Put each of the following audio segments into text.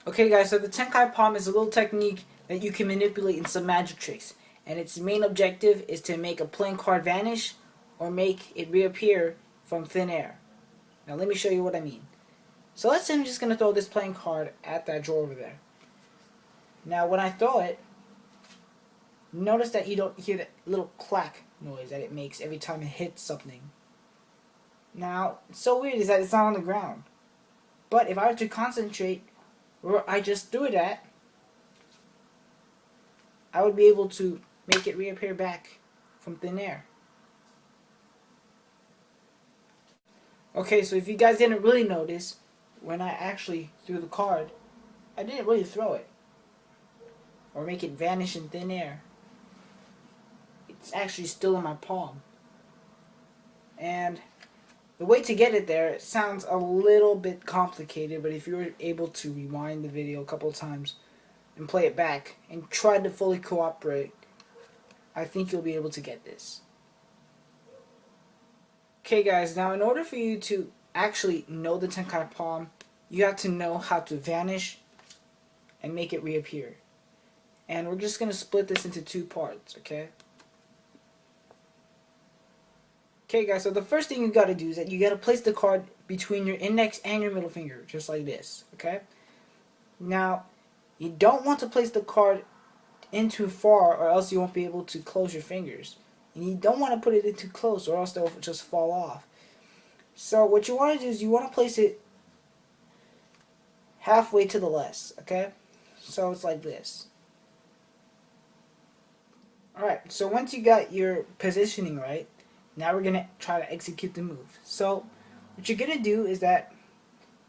Okay guys, so the Tenkai Palm is a little technique that you can manipulate in some magic tricks. And its main objective is to make a playing card vanish or make it reappear from thin air. Now let me show you what I mean. So let's say I'm just going to throw this playing card at that drawer over there. Now when I throw it, notice that you don't hear that little clack noise that it makes every time it hits something. Now, it's so weird is that it's not on the ground. But if I were to concentrate where I just threw it at, I would be able to make it reappear back from thin air. Okay, so if you guys didn't really notice, when I actually threw the card, I didn't really throw it or make it vanish in thin air. It's actually still in my palm. And the way to get it there, it sounds a little bit complicated, but if you were able to rewind the video a couple of times and play it back and try to fully cooperate, I think you'll be able to get this. Okay guys, now in order for you to actually know the Tenkai Palm, you have to know how to vanish and make it reappear. And we're just going to split this into two parts, okay? Okay guys, so the first thing you got to do is that you got to place the card between your index and your middle finger, just like this, okay? Now, you don't want to place the card in too far or else you won't be able to close your fingers. And you don't want to put it in too close or else they'll just fall off. So what you want to do is you want to place it halfway to the left, okay? So it's like this. Alright, so once you got your positioning right, now we're going to try to execute the move. So what you're going to do is that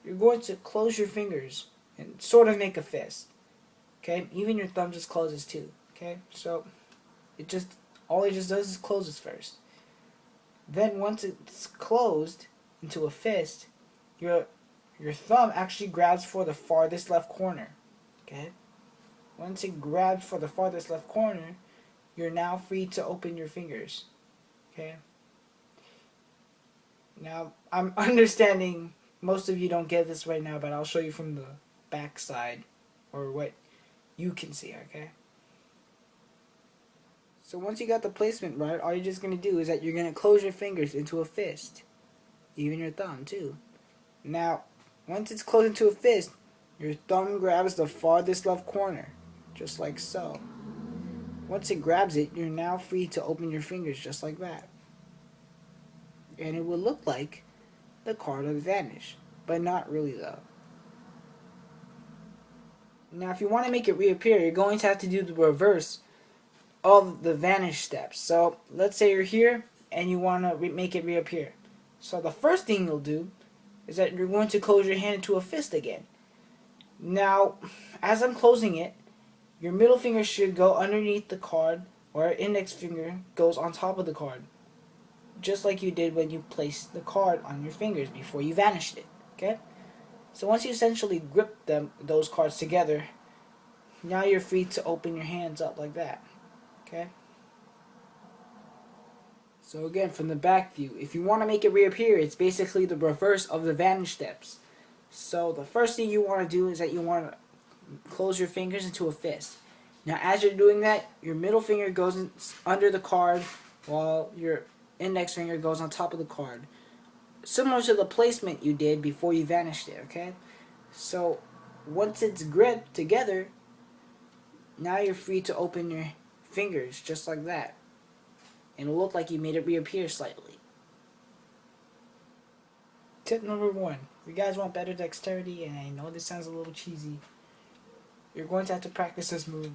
you're going to close your fingers and sort of make a fist. Okay, even your thumb just closes too. Okay, so all it just does is closes first. Then once it's closed into a fist, your thumb actually grabs for the farthest left corner. Okay, once it grabs for the farthest left corner, you're now free to open your fingers. Okay. Now I'm understanding most of you don't get this right now, but I'll show you from the back side or what you can see, okay? So once you got the placement right, all you're just going to do is that you're going to close your fingers into a fist. Even your thumb, too. Now, once it's closed into a fist, your thumb grabs the farthest left corner. Just like so. Once it grabs it, you're now free to open your fingers just like that. And it will look like the card will vanish. But not really, though. Now, if you want to make it reappear, you're going to have to do the reverse of the vanish steps. So, let's say you're here and you want to make it reappear. So, the first thing you'll do is that you're going to close your hand into a fist again. Now, as I'm closing it, your middle finger should go underneath the card, or index finger goes on top of the card. Just like you did when you placed the card on your fingers before you vanished it. Okay? So once you essentially grip those cards together, now you're free to open your hands up like that. Okay? So again, from the back view, if you want to make it reappear, it's basically the reverse of the vanish steps. So the first thing you want to do is that you want to close your fingers into a fist. Now as you're doing that, your middle finger goes under the card while your index finger goes on top of the card. Similar to the placement you did before you vanished it, okay? So, once it's gripped together, now you're free to open your fingers just like that. And it'll look like you made it reappear slightly. Tip number 1. If you guys want better dexterity, and I know this sounds a little cheesy, you're going to have to practice this move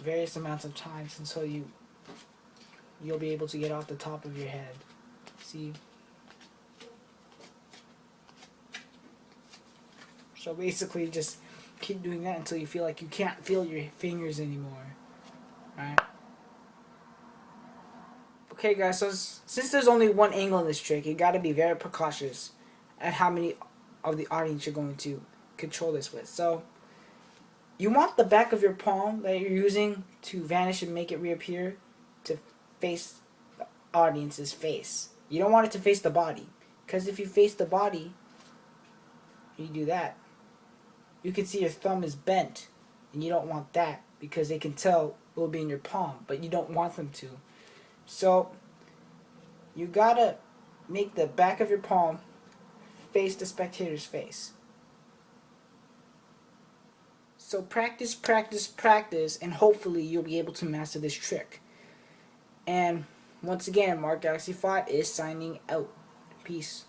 various amounts of times until you'll be able to get off the top of your head. See? So basically just keep doing that until you feel like you can't feel your fingers anymore. Alright? Okay guys, so since there's only one angle in this trick, you gotta be very precautious at how many of the audience you're going to control this with. So, you want the back of your palm that you're using to vanish and make it reappear to face the audience's face. You don't want it to face the body. Because if you face the body, you do that, you can see your thumb is bent, and you don't want that because they can tell it will be in your palm, but you don't want them to. So you gotta make the back of your palm face the spectator's face. So practice, practice, practice, and hopefully you'll be able to master this trick. And once again, Mark Galaxy 5 is signing out. Peace.